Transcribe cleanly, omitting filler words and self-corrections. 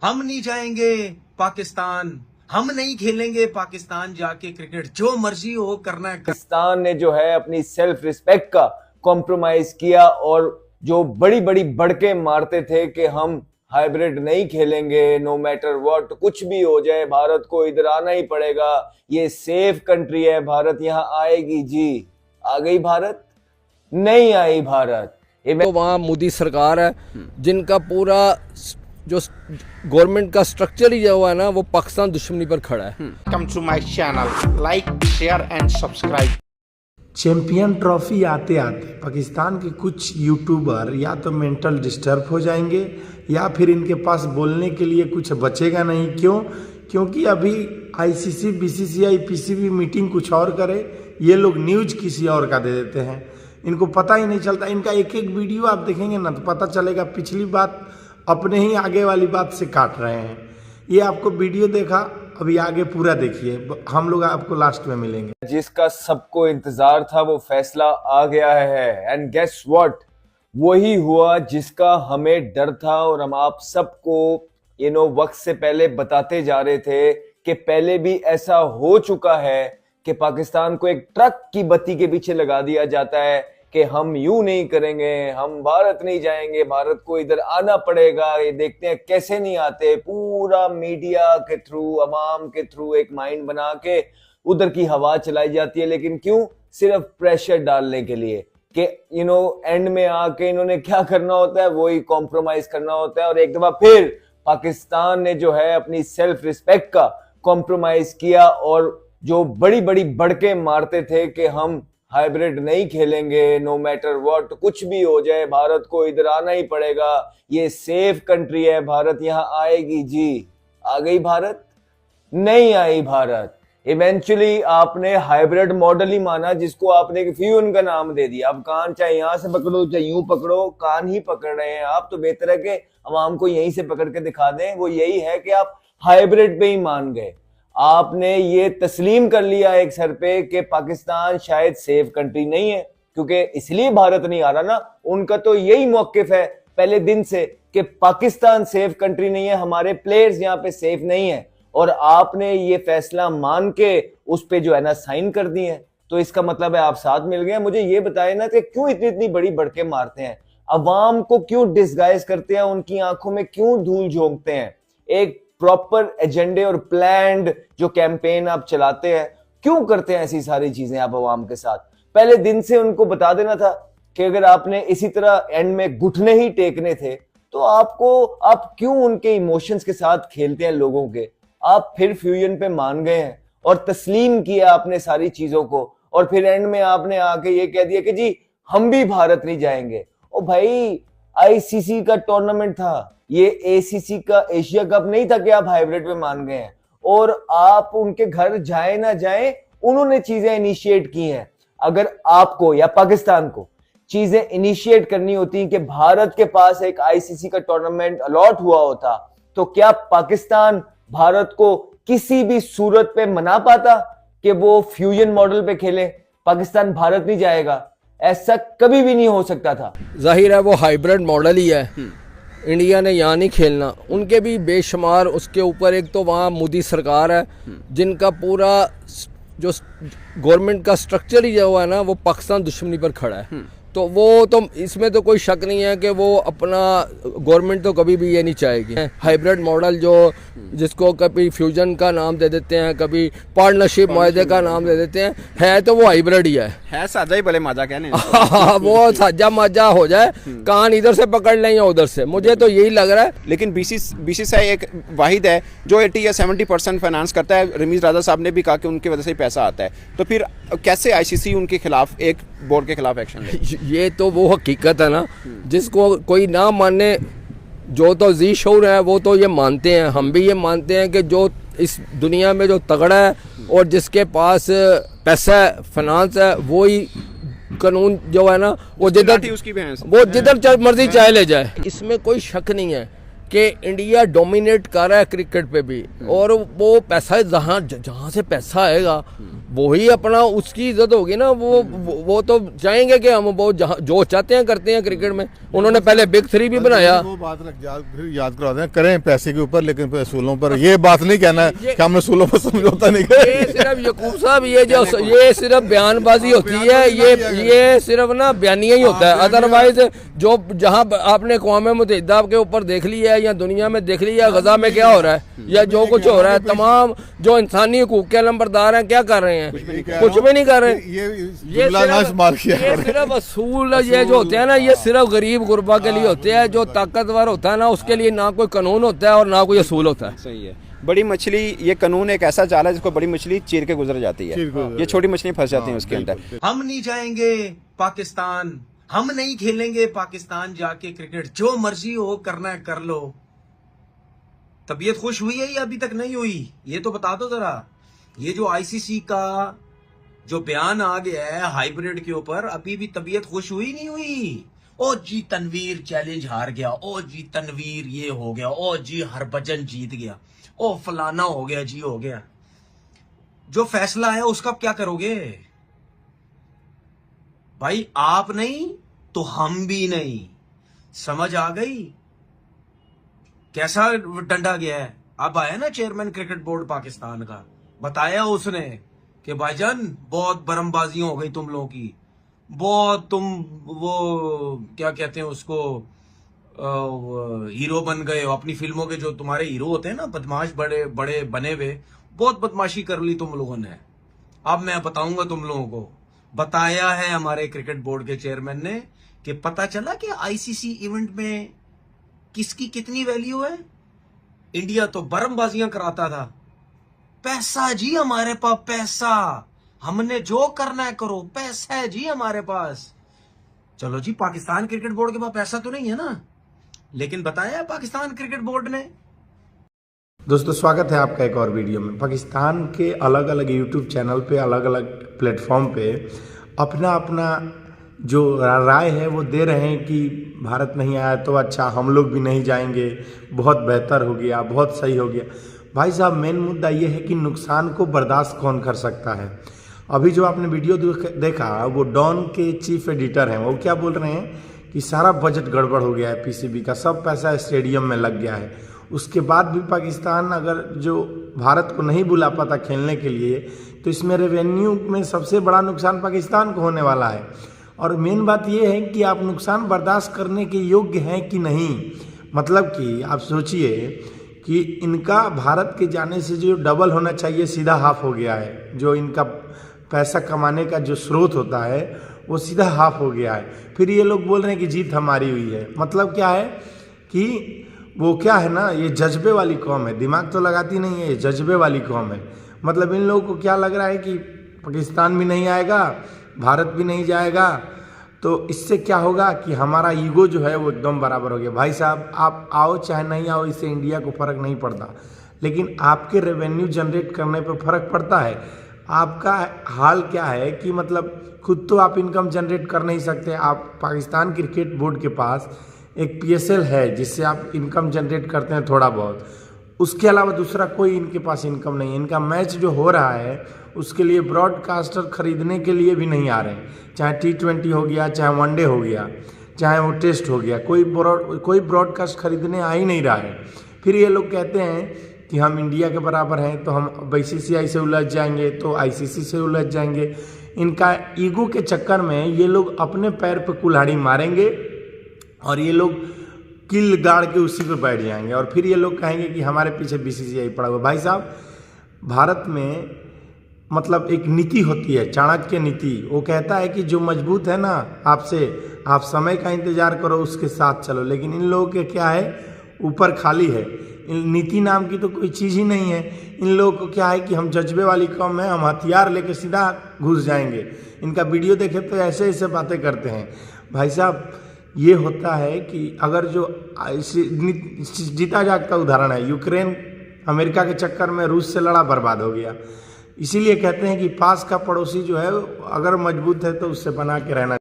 हम नहीं जाएंगे पाकिस्तान, हम नहीं खेलेंगे पाकिस्तान जाके क्रिकेट, जो मर्जी हो करना है। पाकिस्तान ने जो है अपनी सेल्फ रिस्पेक्ट का कॉम्प्रोमाइज किया और जो बड़ी बड़ी बड़के मारते थे कि हम हाइब्रिड नहीं खेलेंगे, नो मैटर व्हाट, कुछ भी हो जाए भारत को इधर आना ही पड़ेगा, ये सेफ कंट्री है, भारत यहाँ आएगी जी। आ गई भारत? नहीं आई भारत। तो वहाँ मोदी सरकार है जिनका पूरा जो गवर्नमेंट का स्ट्रक्चर ही जो है ना वो पाकिस्तान दुश्मनी पर खड़ा है। Come to my channel, like, share and subscribe. Champion trophy आते आते पाकिस्तान के कुछ यूट्यूबर या तो मेंटल डिस्टर्ब हो जाएंगे या फिर इनके पास बोलने के लिए कुछ बचेगा नहीं। क्यों? क्योंकि अभी आईसीसी, बीसीसीआई, पीसीबी मीटिंग कुछ और करे, ये लोग न्यूज किसी और का दे देते हैं। इनको पता ही नहीं चलता। इनका एक एक वीडियो आप देखेंगे ना तो पता चलेगा पिछली बात अपने ही आगे वाली बात से काट रहे हैं। ये आपको वीडियो देखा, अभी आगे पूरा देखिए, हम लोग आपको लास्ट में मिलेंगे। जिसका सबको इंतजार था वो फैसला आ गया है एंड गेस व्हाट, वही हुआ जिसका हमें डर था और हम आप सबको वक्त से पहले बताते जा रहे थे कि पहले भी ऐसा हो चुका है कि पाकिस्तान को एक ट्रक की बत्ती के पीछे लगा दिया जाता है कि हम यूं नहीं करेंगे, हम भारत नहीं जाएंगे, भारत को इधर आना पड़ेगा। ये देखते हैं कैसे नहीं आते, पूरा मीडिया के थ्रू, अवाम के थ्रू एक माइंड बना के उधर की हवा चलाई जाती है। लेकिन क्यों? सिर्फ प्रेशर डालने के लिए कि एंड में आके इन्होंने क्या करना होता है, वही कॉम्प्रोमाइज करना होता है। और एक दफा फिर पाकिस्तान ने जो है अपनी सेल्फ रिस्पेक्ट का कॉम्प्रोमाइज किया और जो बड़ी बड़ी बड़के मारते थे कि हम हाइब्रिड नहीं खेलेंगे, नो मैटर व्हाट, कुछ भी हो जाए भारत को इधर आना ही पड़ेगा, ये सेफ कंट्री है, भारत यहाँ आएगी जी। आ गई भारत? नहीं आई भारत। इवेंचुअली आपने हाइब्रिड मॉडल ही माना जिसको आपने फ्यूजन का नाम दे दिया। अब कान चाहे यहां से पकड़ो चाहे यूं पकड़ो, कान ही पकड़ रहे हैं आप। तो बेहतर है कि अवाम को यहीं से पकड़ के दिखा दें। वो यही है कि आप हाइब्रिड पे ही मान गए, आपने ये तस्लीम कर लिया एक सर पे कि पाकिस्तान शायद सेफ कंट्री नहीं है, क्योंकि इसलिए भारत नहीं आ रहा ना। उनका तो यही मौकिफ है पहले दिन से कि पाकिस्तान सेफ कंट्री नहीं है, हमारे प्लेयर्स यहाँ पे सेफ नहीं है। और आपने ये फैसला मान के उस पे जो है ना साइन कर दिए हैं। तो इसका मतलब है आप साथ मिल गए। मुझे ये बताए ना कि क्यों इतनी इतनी बड़ी बड़के मारते हैं, अवाम को क्यों डिसगाइज करते हैं, उनकी आंखों में क्यों धूल झोंकते हैं। एक प्रॉपर एजेंडे और प्लान्ड जो कैंपेन आप चलाते हैं, क्यों करते हैं ऐसी सारी चीजें आप अवाम के साथ? पहले दिन से उनको बता देना था कि अगर आपने इसी तरह एंड में घुटने ही टेकने थे तो आप क्यों उनके इमोशंस के साथ खेलते हैं लोगों के। आप फिर फ्यूजन पे मान गए हैं और तस्लीम किया आपने सारी चीजों को, और फिर एंड में आपने आके ये कह दिया कि जी हम भी भारत नहीं जाएंगे। ओ भाई, आईसीसी का टूर्नामेंट था, ये एसीसी का एशिया कप नहीं था कि आप हाइब्रिड पे मान गए हैं। और आप उनके घर जाए ना जाए, उन्होंने चीजें इनिशिएट की हैं। अगर आपको या पाकिस्तान को चीजें इनिशिएट करनी होती कि भारत के पास एक आईसीसी का टूर्नामेंट अलॉट हुआ होता, तो क्या पाकिस्तान भारत को किसी भी सूरत पे मना पाता कि वो फ्यूजन मॉडल पे खेले? पाकिस्तान भारत नहीं जाएगा, ऐसा कभी भी नहीं हो सकता था। जाहिर है वो हाइब्रिड मॉडल ही है। इंडिया ने यहाँ नहीं खेलना, उनके भी बेशुमार उसके ऊपर। एक तो वहाँ मोदी सरकार है जिनका पूरा जो गवर्नमेंट का स्ट्रक्चर ही जो है ना वो पाकिस्तान दुश्मनी पर खड़ा है। तो वो तो इसमें तो कोई शक नहीं है कि वो अपना गवर्नमेंट तो कभी भी ये नहीं चाहेगी। हाइब्रिड मॉडल जो जिसको कभी फ्यूजन का नाम दे देते हैं, कभी पार्टनरशिप मुआहदे का नाम दे देते हैं, है तो वो हाइब्रिड ही है साजा ही भले माजा कहने। वो साजा माजा हो जाए, कान इधर से पकड़ लें या उधर से, मुझे तो यही लग रहा है। लेकिन बीसीसीआई एक वाहिद है जो 80 या 70% फाइनेंस करता है। रमीज राजा साहब ने भी कहा कि उनकी वजह से ही पैसा आता है। तो फिर कैसे आईसीसी उनके खिलाफ, एक बोर्ड के खिलाफ एक्शन ले? ये तो वो हकीकत है ना जिसको कोई ना माने। जो तो जी शऊर है वो तो ये मानते हैं, हम भी ये मानते हैं कि जो इस दुनिया में जो तगड़ा है और जिसके पास पैसा है, फाइनेंस है, वो ही कानून जो है ना वो जिधर मर्जी चाहे ले जाए। इसमें कोई शक नहीं है कि इंडिया डोमिनेट कर रहा है क्रिकेट पे भी। और वो पैसा जहाँ से पैसा आएगा वही अपना उसकी इज्जत होगी ना, वो तो चाहेंगे कि हम वो जो चाहते हैं करते हैं क्रिकेट में। उन्होंने पहले बिग 3 भी बनाया। वो बात फिर याद करवाते हैं, करें पैसे के ऊपर लेकिन असूलों पर। ये बात नहीं कहना है कि हमने असूलों पर समझौता नहीं किया। ये सिर्फ यकूब साहब ये सिर्फ बयानबाजी होती है, ये सिर्फ ना बयानिया ही होता है। अदरवाइज जो जहाँ आपने अक़वाम मुत्तहिदा के ऊपर देख लिया है या दुनिया में देख लिया है, गजा में क्या हो रहा है या जो कुछ हो रहा है, तमाम जो इंसानी हुकूक के नंबरदार हैं क्या कर रहे हैं? कुछ भी नहीं कर रहे। ये सिर्फ असूल ये जो होते हैं ना, ये सिर्फ गरीब गुरबा के लिए होते हैं। जो ताकतवर होता है ना, उसके लिए ना कोई कानून होता है और ना कोई असूल होता है। सही है। बड़ी मछली, ये कानून एक ऐसा जाल है जिसको बड़ी मछली चीर के गुजर जाती है, ये छोटी मछली फंस जाती है उसके अंदर। हम नहीं जाएंगे पाकिस्तान, हम नहीं खेलेंगे पाकिस्तान जाके क्रिकेट, जो मर्जी हो करना है कर लो। तबीयत खुश हुई है या अभी तक नहीं हुई, ये तो बता दो जरा। ये जो आईसीसी का जो बयान आ गया है हाइब्रिड के ऊपर, अभी भी तबीयत खुश हुई नहीं हुई? ओ जी तनवीर चैलेंज हार गया, ओ जी तनवीर ये हो गया, ओ जी हरभजन जीत गया, ओ फलाना हो गया जी हो गया। जो फैसला है उसका क्या करोगे भाई? आप नहीं तो हम भी नहीं। समझ आ गई कैसा डंडा गया है? अब आया ना चेयरमैन क्रिकेट बोर्ड पाकिस्तान का, बताया उसने कि भाईजान बहुत बरमबाजी हो गई तुम लोगों की, बहुत तुम वो क्या कहते हैं उसको हीरो बन गए हो अपनी फिल्मों के। जो तुम्हारे हीरो होते हैं ना बदमाश बड़े बड़े बने हुए, बहुत बदमाशी कर ली तुम लोगों ने। अब मैं बताऊंगा तुम लोगों को। बताया है हमारे क्रिकेट बोर्ड के चेयरमैन ने कि पता चला कि आईसीसी इवेंट में किसकी कितनी वैल्यू है। इंडिया तो बरमबाजियां कराता था, पैसा जी हमारे पास, पैसा, हमने जो करना है करो, पैसा है जी हमारे पास। चलो जी, पाकिस्तान क्रिकेट बोर्ड के पास पैसा तो नहीं है ना, लेकिन बताया पाकिस्तान क्रिकेट बोर्ड ने। दोस्तों स्वागत है आपका एक और वीडियो में। पाकिस्तान के अलग अलग यूट्यूब चैनल पे, अलग अलग प्लेटफॉर्म पे अपना अपना जो राय है वो दे रहे हैं कि भारत नहीं आया तो अच्छा, हम लोग भी नहीं जाएंगे, बहुत बेहतर हो गया, बहुत सही हो गया। भाई साहब, मेन मुद्दा ये है कि नुकसान को बर्दाश्त कौन कर सकता है। अभी जो आपने वीडियो देखा, वो डॉन के चीफ एडिटर हैं, वो क्या बोल रहे हैं कि सारा बजट गड़बड़ हो गया है पीसीबी का, सब पैसा स्टेडियम में लग गया है। उसके बाद भी पाकिस्तान अगर जो भारत को नहीं बुला पाता खेलने के लिए, तो इसमें रेवेन्यू में सबसे बड़ा नुकसान पाकिस्तान को होने वाला है। और मेन बात ये है कि आप नुकसान बर्दाश्त करने के योग्य हैं कि नहीं। मतलब कि आप सोचिए कि इनका भारत के जाने से जो डबल होना चाहिए, सीधा हाफ हो गया है। जो इनका पैसा कमाने का जो स्रोत होता है वो सीधा हाफ हो गया है। फिर ये लोग बोल रहे हैं कि जीत हमारी हुई है। मतलब क्या है कि वो क्या है ना, ये जज्बे वाली कौम है, दिमाग तो लगाती नहीं है, ये जज्बे वाली कौम है। मतलब इन लोगों को क्या लग रहा है कि पाकिस्तान भी नहीं आएगा, भारत भी नहीं जाएगा, तो इससे क्या होगा कि हमारा ईगो जो है वो एकदम बराबर हो गया। भाई साहब, आप आओ चाहे नहीं आओ, इससे इंडिया को फ़र्क नहीं पड़ता, लेकिन आपके रेवेन्यू जनरेट करने पे फ़र्क पड़ता है। आपका हाल क्या है कि मतलब खुद तो आप इनकम जनरेट कर नहीं सकते। आप पाकिस्तान क्रिकेट बोर्ड के पास एक PSL है जिससे आप इनकम जनरेट करते हैं थोड़ा बहुत, उसके अलावा दूसरा कोई इनके पास इनकम नहीं है। इनका मैच जो हो रहा है उसके लिए ब्रॉडकास्टर खरीदने के लिए भी नहीं आ रहे हैं, चाहे T20 हो गया, चाहे वनडे हो गया, चाहे वो टेस्ट हो गया, कोई ब्रॉडकास्ट खरीदने आ ही नहीं रहा है। फिर ये लोग कहते हैं कि हम इंडिया के बराबर हैं, तो हम BCCI से उलझ जाएंगे, तो ICC से उलझ जाएंगे। इनका ईगो के चक्कर में ये लोग अपने पैर पे कुल्हाड़ी मारेंगे और ये लोग किल गाड़ के उसी पे बैठ जाएंगे, और फिर ये लोग कहेंगे कि हमारे पीछे BCCI पड़ा हुआ। भाई साहब, भारत में मतलब एक नीति होती है, चाणक्य नीति। वो कहता है कि जो मजबूत है ना आपसे, आप समय का इंतजार करो, उसके साथ चलो। लेकिन इन लोगों के क्या है, ऊपर खाली है, नीति नाम की तो कोई चीज़ ही नहीं है। इन लोगों को क्या है कि हम जज्बे वाली कौम है, हम हथियार लेके सीधा घुस जाएंगे। इनका वीडियो देखे तो ऐसे ऐसे बातें करते हैं। भाई साहब, ये होता है कि अगर जो जीता जागता उदाहरण है, यूक्रेन अमेरिका के चक्कर में रूस से लड़ा, बर्बाद हो गया। इसीलिए कहते हैं कि पास का पड़ोसी जो है अगर मजबूत है तो उससे बना के रहना।